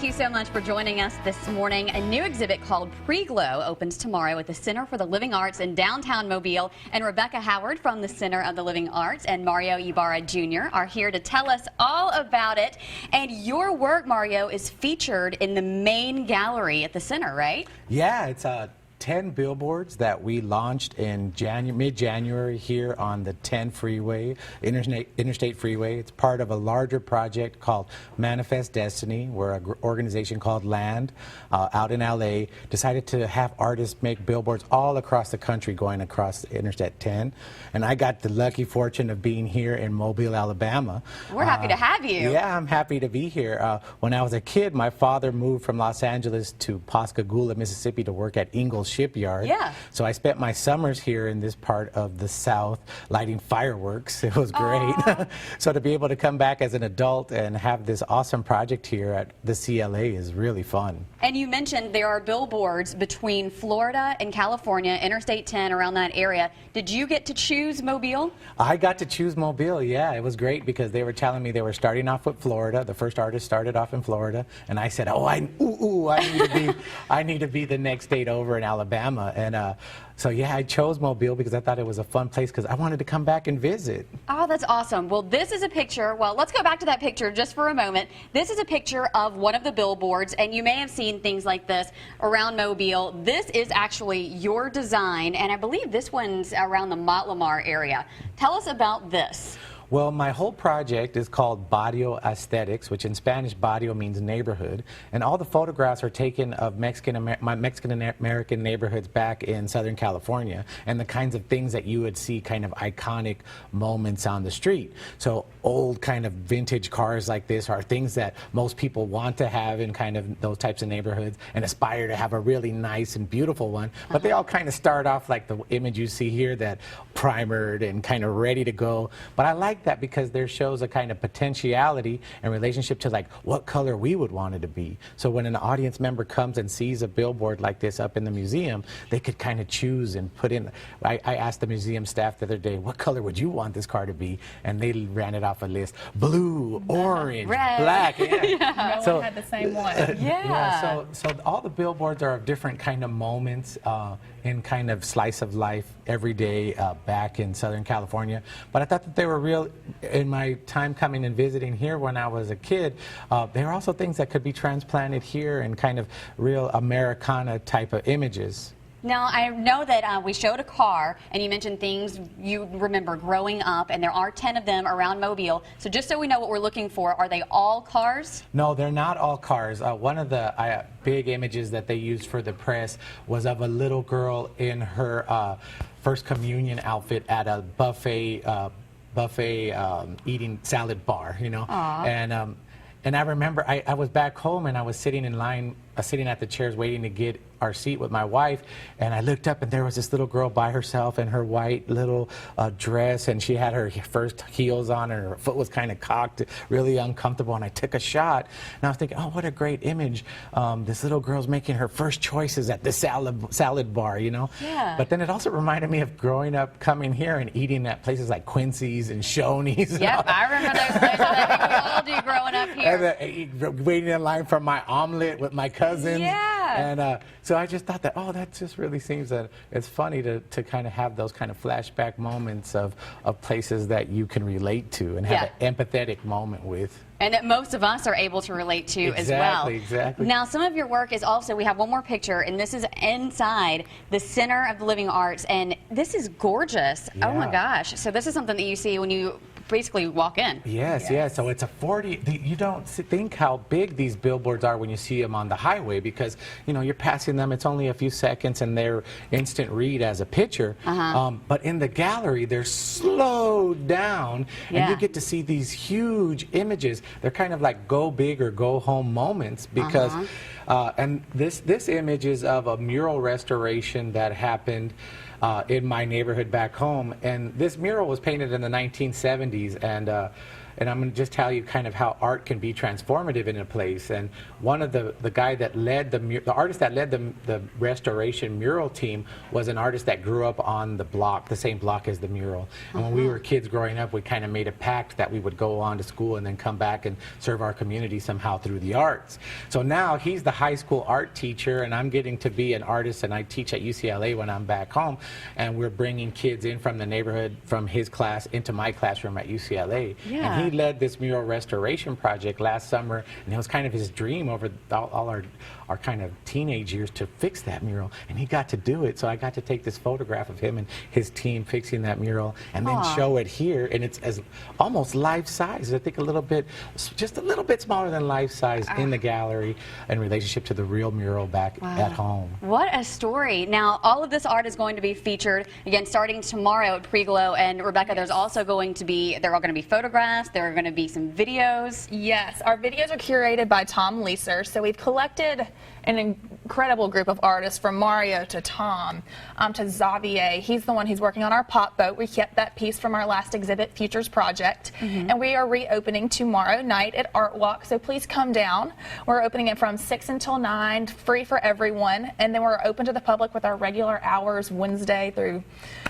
Thank you so much for joining us this morning. A new exhibit called Pre-Glo opens tomorrow at the Center for the Living Arts in downtown Mobile. And Rebecca Howard from the Center of the Living Arts and Mario Ibarra Jr. are here to tell us all about it. And your work, Mario, is featured in the main gallery at the center, right? Yeah, it's 10 billboards that we launched in mid-January here on the 10 freeway, Interstate Freeway. It's part of a larger project called Manifest Destiny, where an organization called Land out in LA decided to have artists make billboards all across the country going across Interstate 10. And I got the lucky fortune of being here in Mobile, Alabama. We're happy to have you. Yeah, I'm happy to be here. When I was a kid, my father moved from Los Angeles to Pascagoula, Mississippi to work at Ingalls Shipyard. Yeah. So I spent my summers here in this part of the South lighting fireworks. It was great. So to be able to come back as an adult and have this awesome project here at the CLA is really fun. And you mentioned there are billboards between Florida and California, Interstate 10, around that area. Did you get to choose Mobile? I got to choose Mobile, yeah. It was great because they were telling me they were starting off with Florida. The first artist started off in Florida. And I said, oh, I need to be the next state over in Alabama. And so, yeah, I chose Mobile because I thought it was a fun place because I wanted to come back and visit. Oh, that's awesome. Well, this is a picture. Well, let's go back to that picture just for a moment. This is a picture of one of the billboards, and you may have seen things like this around Mobile. This is actually your design, and I believe this one's around the Lamar area. Tell us about this. Well, my whole project is called Barrio Aesthetics, which in Spanish, barrio means neighborhood. And all the photographs are taken of Mexican-American neighborhoods back in Southern California and the kinds of things that you would see kind of iconic moments on the street. So old kind of vintage cars like this are things that most people want to have in kind of those types of neighborhoods and aspire to have a really nice and beautiful one. But they all kind of start off like the image you see here, that primered and kind of ready to go. But I like that because there shows a kind of potentiality in relationship to like what color we would want it to be. So when an audience member comes and sees a billboard like this up in the museum, they could kind of choose and put in. I asked the museum staff the other day, what color would you want this car to be? And they ran it off a list. Blue, orange, red, black. Yeah. Yeah. No one had the same one. Yeah. So all the billboards are of different kind of moments in kind of slice of life every day back in Southern California. But I thought that they were real, in my time coming and visiting here when I was a kid, there are also things that could be transplanted here and kind of real Americana type of images. Now, I know that we showed a car, and you mentioned things you remember growing up, and there are 10 of them around Mobile. So just so we know what we're looking for, are they all cars? No, they're not all cars. One of the big images that they used for the press was of a little girl in her First Communion outfit at a buffet eating salad bar, you know. And I remember I was back home and I was sitting in line, sitting at the chairs waiting to get our seat with my wife, and I looked up and there was this little girl by herself in her white little dress, and she had her first heels on and her foot was kind of cocked, really uncomfortable, and I took a shot and I was thinking, oh, what a great image. This little girl's making her first choices at the salad bar, you know. Yeah. But then it also reminded me of growing up coming here and eating at places like Quincy's and Shoney's. Yep, I remember those places. I think we all do growing up here. And waiting in line for my omelet with my cousins. Yeah. And so I just thought that, oh, that just really seems that it's funny to kind of have those kind of flashback moments of places that you can relate to and have an empathetic moment with. And that most of us are able to relate to as well. Exactly. Now, some of your work is also, we have one more picture, and this is inside the Center of the Living Arts, and this is gorgeous. Yeah. Oh my gosh. So this is something that you see when you basically walk in. Yes, yes. So it's a 40, you don't think how big these billboards are when you see them on the highway, because, you know, you're passing them, it's only a few seconds and they're instant read as a picture. But in the gallery, they're slowed down and you get to see these huge images. They're kind of like go big or go home moments because, and this image is of a mural restoration that happened in my neighborhood back home, and this mural was painted in the 1970s, and and I'm going to just tell you kind of how art can be transformative in a place. And one of the guy that led the artist that led the restoration mural team was an artist that grew up on the block, the same block as the mural. And when we were kids growing up, we kind of made a pact that we would go on to school and then come back and serve our community somehow through the arts. So now he's the high school art teacher, and I'm getting to be an artist, and I teach at UCLA when I'm back home, and we're bringing kids in from the neighborhood, from his class into my classroom at UCLA. Yeah. And he led this mural restoration project last summer, and it was kind of his dream over all our kind of teenage years to fix that mural, and he got to do it. So I got to take this photograph of him and his team fixing that mural, and then show it here, and it's as almost life size. I think just a little bit smaller than life size in the gallery in relationship to the real mural back at home. What a story. Now, all of this art is going to be featured again starting tomorrow at Pre-Glo, and Rebecca, there's also going to be, there are going to be photographs, there are going to be some videos. Yes, our videos are curated by Tom Leeser, so we've collected an incredible group of artists, from Mario to Tom to Xavier. He's the one who's working on our pop boat. We kept that piece from our last exhibit, Futures Project, and we are reopening tomorrow night at Art Walk, so please come down. We're opening it from 6 until 9, free for everyone, and then we're open to the public with our regular hours Wednesday through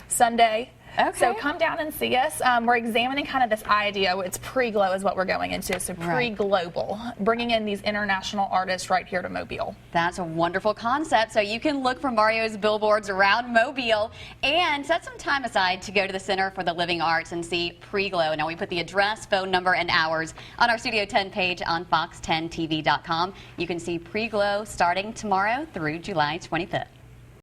Sunday. Okay. So come down and see us. We're examining kind of this idea. It's pre-glow is what we're going into. So pre-global, bringing in these international artists right here to Mobile. That's a wonderful concept. So you can look for Mario's billboards around Mobile and set some time aside to go to the Center for the Living Arts and see Pre-Glo. Now we put the address, phone number, and hours on our Studio 10 page on fox10tv.com. You can see Pre-Glo starting tomorrow through July 25th.